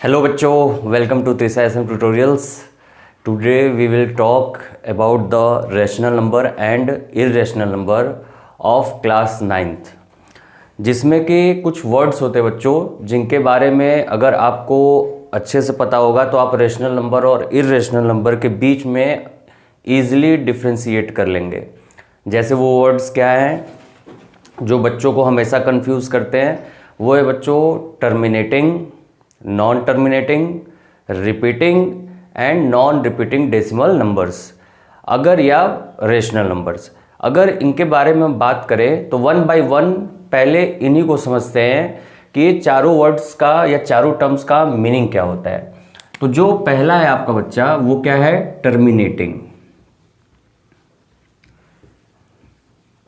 Hello बच्चों, welcome to Trisa SM Tutorials. Today we will talk about the rational number and irrational number of class 9th, जिसमें कि कुछ words होते हैं बच्चों जिनके बारे में अगर आपको अच्छे से पता होगा तो आप रेशनल नंबर और इर्रेशनल नंबर के बीच में ईजिली डिफ्रेंशिएट कर लेंगे। जैसे वो वर्ड्स क्या हैं जो बच्चों को हमेशा कंफ्यूज करते हैं, वो है बच्चों terminating, non terminating, repeating and non repeating decimal numbers अगर या रेशनल नंबर्स। अगर इनके बारे में हम बात करें तो वन बाय वन पहले इन्हीं को समझते हैं कि ये चारों वर्ड्स का या चारों टर्म्स का मीनिंग क्या होता है। तो जो पहला है आपका बच्चा वो क्या है, टर्मिनेटिंग।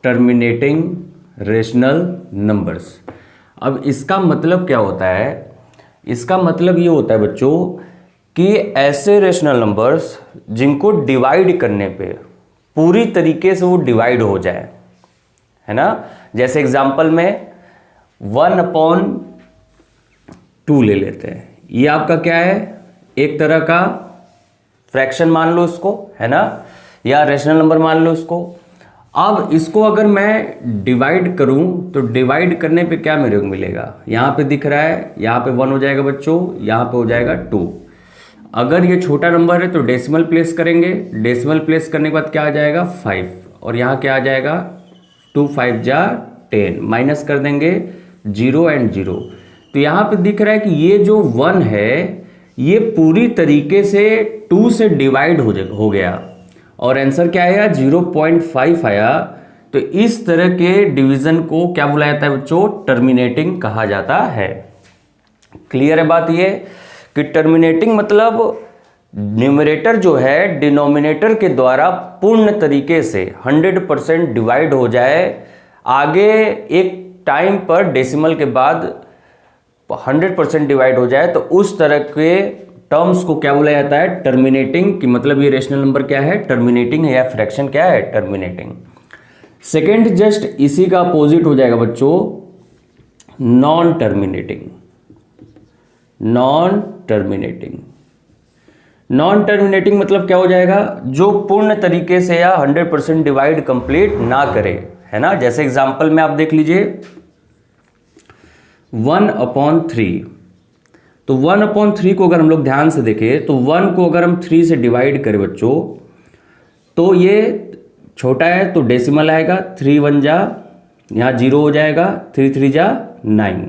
Terminating rational numbers. अब इसका मतलब क्या होता है, इसका मतलब ये होता है बच्चों कि ऐसे रेशनल नंबर्स जिनको डिवाइड करने पे पूरी तरीके से वो डिवाइड हो जाए, है ना। जैसे एग्जांपल में 1/2 ले लेते हैं, ये आपका क्या है, एक तरह का फ्रैक्शन मान लो इसको, है ना, या रेशनल नंबर मान लो इसको। अब इसको अगर मैं डिवाइड करूं तो डिवाइड करने पे क्या मेरे को मिलेगा, यहाँ पे दिख रहा है, यहाँ पे 1 हो जाएगा बच्चों, यहाँ पे हो जाएगा 2। अगर ये छोटा नंबर है तो डेसिमल प्लेस करेंगे, डेसिमल प्लेस करने के बाद क्या आ जाएगा 5, और यहाँ क्या आ जाएगा 2 5 जा 10, माइनस कर देंगे 0 एंड 0। तो यहाँ पे दिख रहा है कि ये जो 1 है ये पूरी तरीके से 2 से डिवाइड हो गया और आंसर क्या आया 0.5 आया। तो इस तरह के डिवीजन को क्या बुलाया जाता है बच्चों, टर्मिनेटिंग कहा जाता है। क्लियर है बात ये कि टर्मिनेटिंग मतलब न्यूमरेटर जो है डिनोमिनेटर के द्वारा पूर्ण तरीके से 100% डिवाइड हो जाए, आगे एक टाइम पर डेसिमल के बाद 100% डिवाइड हो जाए, तो उस तरह के टर्म्स को क्या बोला जाता है, टर्मिनेटिंग। कि मतलब ये रेशनल नंबर क्या है, टर्मिनेटिंग है, या फ्रैक्शन क्या है, टर्मिनेटिंग। सेकंड जस्ट इसी का अपोजिट हो जाएगा बच्चों, non terminating. Non terminating, non terminating मतलब क्या हो जाएगा, जो पूर्ण तरीके से या 100% डिवाइड कंप्लीट ना करे, है ना। जैसे एग्जांपल में आप देख लीजिए 1/3। तो 1/3 को अगर हम लोग ध्यान से देखें तो 1 को अगर हम 3 से डिवाइड करें बच्चों तो ये छोटा है तो डेसिमल आएगा, 3 1 जा, यहाँ 0 हो जाएगा, 3 3 जा 9।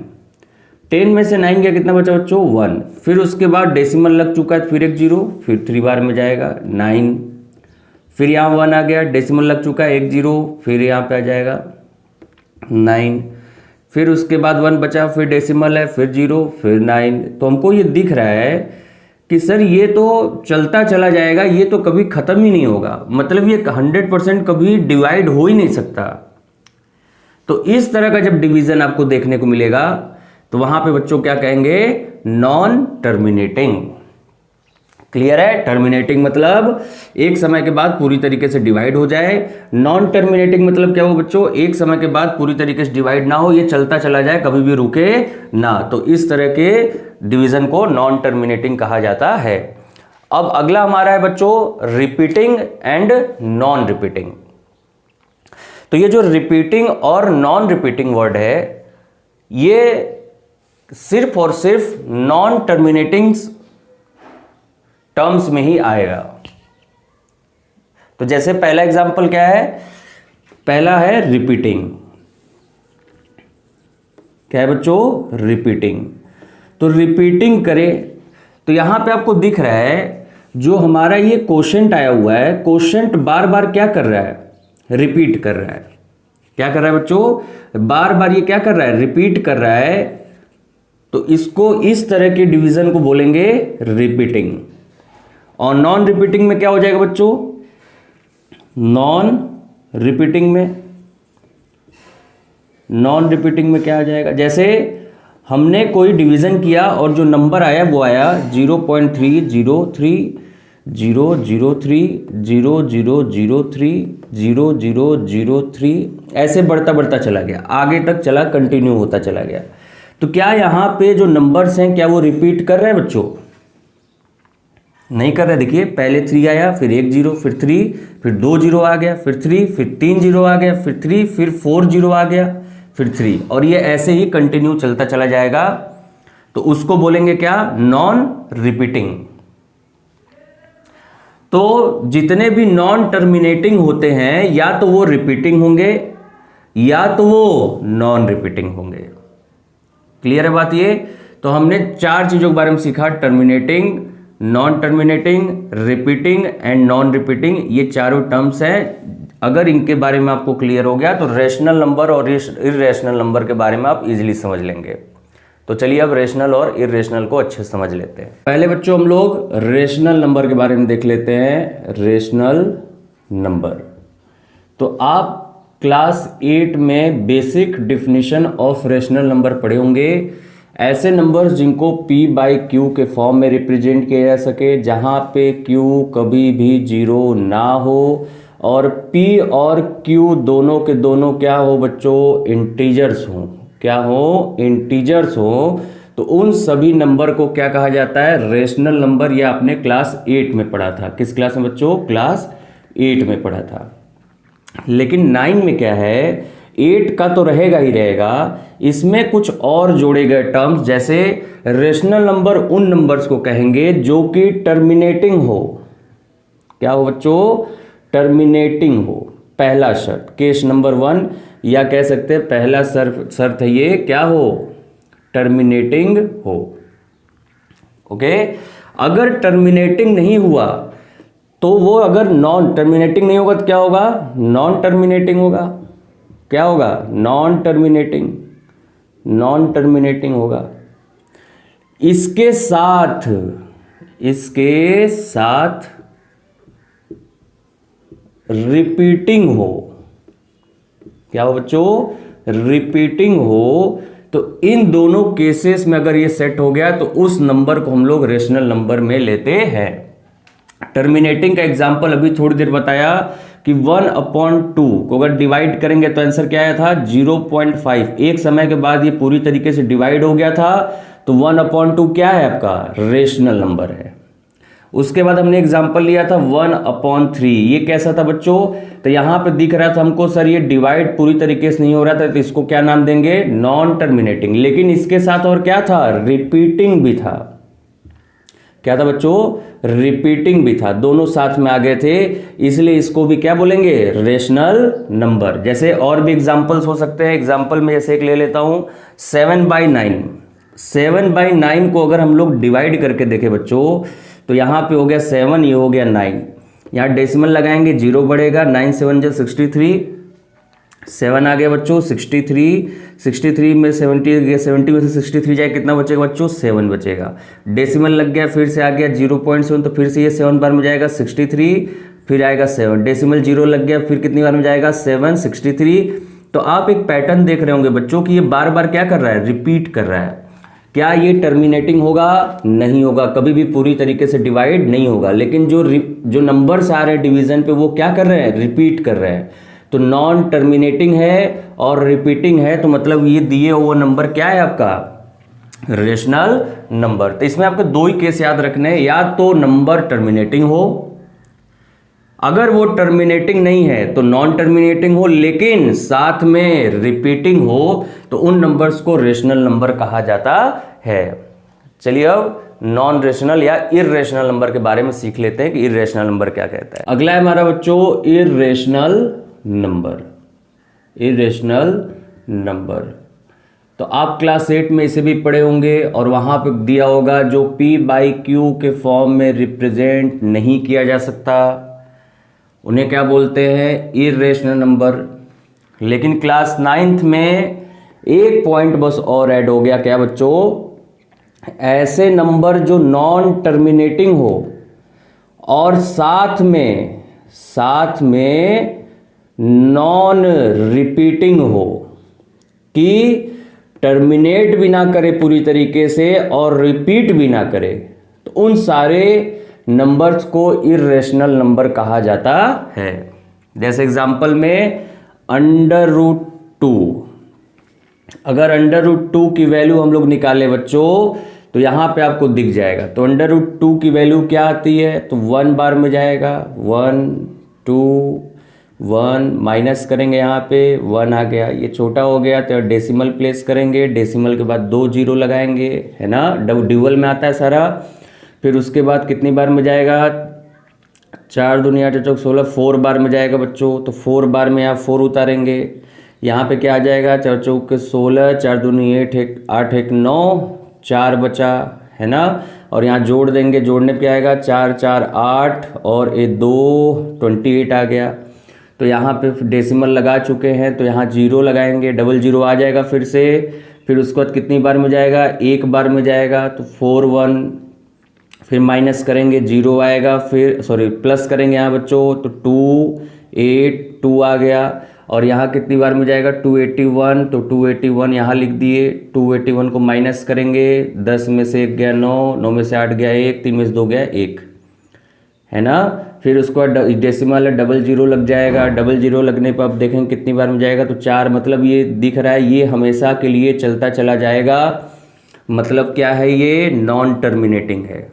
10 में से 9 गया, कितना बचा बच्चों 1। फिर उसके बाद डेसिमल लग चुका है, फिर एक 0, फिर 3 बार में जाएगा 9। फिर यहाँ 1 आ गया, डेसिमल लग चुका है, एक 0, फिर यहाँ पे आ जाएगा 9। फिर उसके बाद 1 बचा, फिर डेसिमल है, फिर 0, फिर 9। तो हमको ये दिख रहा है कि सर ये तो चलता चला जाएगा, ये तो कभी ख़त्म ही नहीं होगा, मतलब ये 100% कभी डिवाइड हो ही नहीं सकता। तो इस तरह का जब डिवीज़न आपको देखने को मिलेगा तो वहाँ पे बच्चों क्या कहेंगे, नॉन टर्मिनेटिंग। क्लियर है। टर्मिनेटिंग मतलब एक समय के बाद पूरी तरीके से डिवाइड हो जाए, नॉन टर्मिनेटिंग मतलब क्या हो बच्चों, एक समय के बाद पूरी तरीके से डिवाइड ना हो, ये चलता चला जाए, कभी भी रुके ना। तो इस तरह के डिवीजन को नॉन टर्मिनेटिंग कहा जाता है। अब अगला हमारा है बच्चों रिपीटिंग एंड नॉन रिपीटिंग। तो ये जो रिपीटिंग और नॉन रिपीटिंग वर्ड है ये सिर्फ और सिर्फ नॉन टर्मिनेटिंग टर्म्स में ही आएगा। तो जैसे पहला एग्जांपल क्या है, पहला है रिपीटिंग। क्या है बच्चों, रिपीटिंग। तो रिपीटिंग करें तो यहां पे आपको दिख रहा है जो हमारा ये क्वोशंट आया हुआ है, क्वोशंट बार बार क्या कर रहा है, रिपीट कर रहा है। क्या कर रहा है बच्चों, बार बार ये क्या कर रहा है, रिपीट कर रहा है। तो इसको इस तरह के डिवीजन को बोलेंगे रिपीटिंग। और नॉन रिपीटिंग में क्या हो जाएगा बच्चों, नॉन रिपीटिंग में क्या आ जाएगा, जैसे हमने कोई डिवीजन किया और जो नंबर आया वो आया 0.30300030003 ऐसे बढ़ता बढ़ता चला गया, आगे तक चला, कंटिन्यू होता चला गया। तो क्या यहाँ पे जो नंबर्स हैं क्या वो रिपीट कर रहे हैं बच्चों? नहीं कर रहे। देखिए पहले 3 आया, फिर 1 0, फिर 3, फिर 2 0 आ गया, फिर 3, फिर 3 0 आ गया, फिर 3, फिर 4 0 आ गया, फिर 3, और ये ऐसे ही कंटिन्यू चलता चला जाएगा। तो उसको बोलेंगे क्या? Non repeating. तो जितने भी नॉन टर्मिनेटिंग होते हैं या तो वो रिपीटिंग होंगे या तो वो नॉन रिपीटिंग होंगे। क्लियर है बात ये? तो हमने 4 चीजों के बारे में सीखा, terminating, non terminating, repeating and non repeating. ये चारों टर्म्स हैं। अगर इनके बारे में आपको क्लियर हो गया तो रेशनल नंबर और इर्रेशनल नंबर के बारे में आप इजीली समझ लेंगे। तो चलिए अब रेशनल और इर्रेशनल को अच्छे से समझ लेते हैं। पहले बच्चों हम लोग रेशनल नंबर के बारे में देख लेते हैं। रेशनल नंबर, तो आप क्लास 8 में basic definition of rational number पढ़े होंगे। ऐसे नंबर्स जिनको p बाई क्यू के फॉर्म में रिप्रेजेंट किया जा सके, जहां पे q कभी भी 0 ना हो और p और q दोनों के दोनों क्या हो बच्चों? इंटीजर्स हो। क्या हो? इंटीजर्स हो। तो उन सभी नंबर को क्या कहा जाता है? Rational number. या आपने क्लास 8 में पढ़ा था। किस क्लास में बच्चों? क्लास 8 में पढ़ा था। लेकिन 9 में क्या है? 8 का तो रहेगा ही रहेगा, इसमें कुछ और जोड़े गए टर्म्स। जैसे रेशनल नंबर उन नंबर्स को कहेंगे जो कि टर्मिनेटिंग हो। क्या हो बच्चों? टर्मिनेटिंग हो। पहला शर्त, केस नंबर 1, या कह सकते हैं पहला शर्त है ये, क्या हो? टर्मिनेटिंग हो। ओके। अगर टर्मिनेटिंग नहीं हुआ तो वो, अगर नॉन टर्मिनेटिंग नहीं होगा तो क्या होगा? नॉन टर्मिनेटिंग होगा। क्या होगा? Non terminating. नॉन टर्मिनेटिंग होगा। इसके साथ रिपीटिंग हो। क्या हो बच्चों? रिपीटिंग हो। तो इन दोनों केसेस में अगर ये सेट हो गया तो उस नंबर को हम लोग रेशनल नंबर में लेते हैं। टर्मिनेटिंग का एग्जांपल अभी थोड़ी देर बताया कि 1/2 को अगर डिवाइड करेंगे तो आंसर क्या आया था? 0.5। एक समय के बाद ये पूरी तरीके से डिवाइड हो गया था, तो 1/2 क्या है आपका? रेशनल नंबर है। उसके बाद हमने एग्जांपल लिया था 1/3। ये कैसा था बच्चों? तो यहां पे दिख रहा था हमको सर ये डिवाइड पूरी तरीके से नहीं हो रहा था, तो इसको क्या नाम देंगे? Non terminating. लेकिन इसके साथ और क्या था? रिपीटिंग भी था। क्या था बच्चों? रिपीटिंग भी था। दोनों साथ में आ गए थे, इसलिए इसको भी क्या बोलेंगे? Rational number. जैसे और भी एग्जांपल्स हो सकते हैं। एग्जांपल में जैसे एक ले लेता हूं, 7/9। 7/9 को अगर हम लोग डिवाइड करके देखें बच्चों, तो यहां पे हो गया 7, ये हो गया 9। यहां डेसिमल लगाएंगे, 0 बढ़ेगा, 9 7 जा 63, 7 आ गया बच्चों 63। 63 में 70 में से 63 जाए, कितना बचेगा बच्चों? 7 बचेगा। डेसिमल लग गया, फिर से आ गया 0.7, तो फिर से ये 7 बार में जाएगा 63, फिर आएगा 7। डेसिमल 0 लग गया, फिर कितनी बार में जाएगा? 7, 63। तो आप एक पैटर्न देख रहे होंगे बच्चों कि ये बार बार क्या कर रहा है? रिपीट कर रहा है। क्या ये टर्मिनेटिंग होगा? नहीं होगा, कभी भी पूरी तरीके से डिवाइड नहीं होगा। लेकिन जो नंबर्स आ रहे हैं डिवीजन पे, वो क्या कर रहे हैं? रिपीट कर रहे हैं। तो नॉन टर्मिनेटिंग है और रिपीटिंग है, तो मतलब ये दिए हुआ नंबर क्या है आपका? Rational number. तो इसमें आपको 2 ही केस याद रखने हैं, या तो नंबर टर्मिनेटिंग हो, अगर वो टर्मिनेटिंग नहीं है तो नॉन टर्मिनेटिंग हो, लेकिन साथ में रिपीटिंग हो, तो उन नंबर्स को रेशनल नंबर कहा जाता है। चलिए अब नॉन रेशनल या इर्रेशनल नंबर के बारे में सीख लेते हैं कि इर्रेशनल नंबर क्या कहता है। अगला है हमारा बच्चों इर्रेशनल नंबर। इर्रेशनल नंबर, तो आप क्लास 8 में इसे भी पढ़े होंगे और वहां पे दिया होगा जो p बाई क्यू के फॉर्म में रिप्रेजेंट नहीं किया जा सकता, उन्हें क्या बोलते हैं? Irrational number. लेकिन क्लास 9th में एक पॉइंट बस और ऐड हो गया। क्या बच्चों? ऐसे नंबर जो नॉन टर्मिनेटिंग हो और साथ में नॉन रिपीटिंग हो, कि टर्मिनेट भी ना करे पूरी तरीके से और रिपीट भी ना करे, तो उन सारे नंबर्स को इर्रेशनल नंबर कहा जाता है। जैसे एग्जांपल में √2। अगर अंडर रूट 2 की वैल्यू हम लोग निकाले बच्चों तो यहाँ पे आपको दिख जाएगा। तो अंडर रूट 2 की वैल्यू क्या आती है, तो 1 बार में जाएगा, 1 2 1 माइनस करेंगे, यहाँ पे 1 आ गया, ये छोटा हो गया तो डेसिमल प्लेस करेंगे, डेसिमल के बाद 2 जीरो लगाएंगे, है ना, ड्यूअल में आता है सारा। फिर उसके बाद कितनी बार में जाएगा, 4 दूनी 8 चौक 16, 4 बार में जाएगा बच्चों। तो 4 बार में आप 4 उतारेंगे, यहाँ पे क्या आ जाएगा, 4 चौक 16, 4 दूनी 8 8 1 9, 4 बचा, है ना। और यहाँ जोड़ देंगे, जोड़ने पे आएगा 4 4 8 और ये 2 28 आ गया। तो यहाँ पे डेसिमल लगा चुके हैं तो यहाँ जीरो लगाएंगे, डबल जीरो आ जाएगा फिर से। फिर उसके बाद कितनी बार में जाएगा, 1 बार में जाएगा, तो 4 1, फिर माइनस करेंगे, जीरो आएगा, फिर सॉरी प्लस करेंगे यहाँ बच्चों, तो 2 8 2 आ गया। और यहाँ कितनी बार में जाएगा, 281, तो 281 यहाँ लिख दिए। 281 को माइनस करेंगे, 10 में से 1 गया 9, 9 में से 8 गया 1, 3 में से 2 गया 1, है ना। फिर उसके बाद डेसिमल है, डबल जीरो लग जाएगा, डबल जीरो लगने पर आप देखेंगे कितनी बार में जाएगा, तो 4, मतलब ये दिख रहा है ये हमेशा के लिए चलता चला जाएगा। मतलब क्या है, ये नॉन टर्मिनेटिंग है।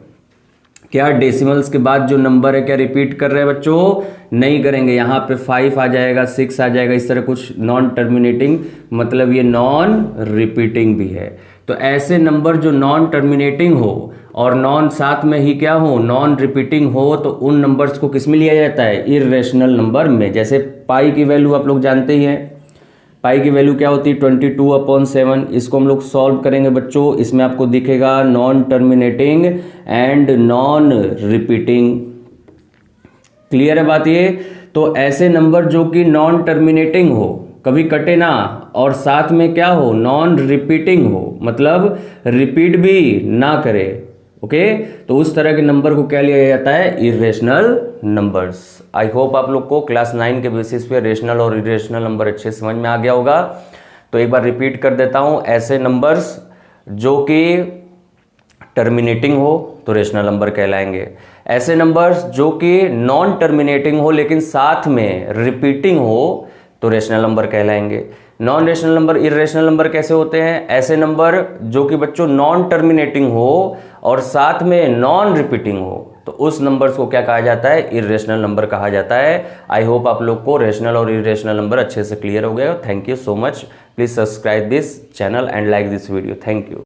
क्या डेसिमल्स के बाद जो नंबर है क्या रिपीट कर रहे हैं बच्चों, नहीं करेंगे। यहाँ पे 5 आ जाएगा, 6 आ जाएगा, इस तरह कुछ नॉन टर्मिनेटिंग, मतलब ये नॉन रिपीटिंग भी है। तो ऐसे नंबर जो नॉन टर्मिनेटिंग हो और नॉन साथ में ही क्या हो, नॉन रिपीटिंग हो, तो उन नंबर्स को किस में लिया जाता है, इर्रेशनल नंबर में। जैसे पाई की वैल्यू आप लोग जानते ही हैं, पाई की वैल्यू क्या होती है, 22/7। इसको हम लोग सॉल्व करेंगे बच्चों, इसमें आपको दिखेगा non terminating and non repeating. Clear है बात ये। तो ऐसे नंबर जो कि नॉन टर्मिनेटिंग हो, कभी कटे ना, और साथ में क्या हो, नॉन रिपीटिंग हो, मतलब रिपीट भी ना करे, ओके, तो उस तरह के नंबर को क्या लिया जाता है, इरेशनल नंबर्स। आई होप आप लोग को क्लास 9 के बेसिस पे रेशनल और इरेशनल नंबर अच्छे समझ में आ गया होगा। तो एक बार रिपीट कर देता हूं, ऐसे नंबर्स जो कि टर्मिनेटिंग हो तो रेशनल नंबर कहलाएंगे। ऐसे नंबर्स जो कि नॉन टर्मिनेटिंग हो लेकिन साथ में रिपीटिंग हो तो रेशनल नंबर कहलाएंगे। Non rational number, irrational number कैसे होते हैं, ऐसे नंबर जो कि बच्चों नॉन टर्मिनेटिंग हो और साथ में नॉन रिपीटिंग हो, तो उस नंबर्स को क्या कहा जाता है, इरेशनल नंबर कहा जाता है। आई होप आप लोग को रेशनल और इरेशनल नंबर अच्छे से क्लियर हो गया। Thank you so much. Please subscribe this channel and like this video. Thank you.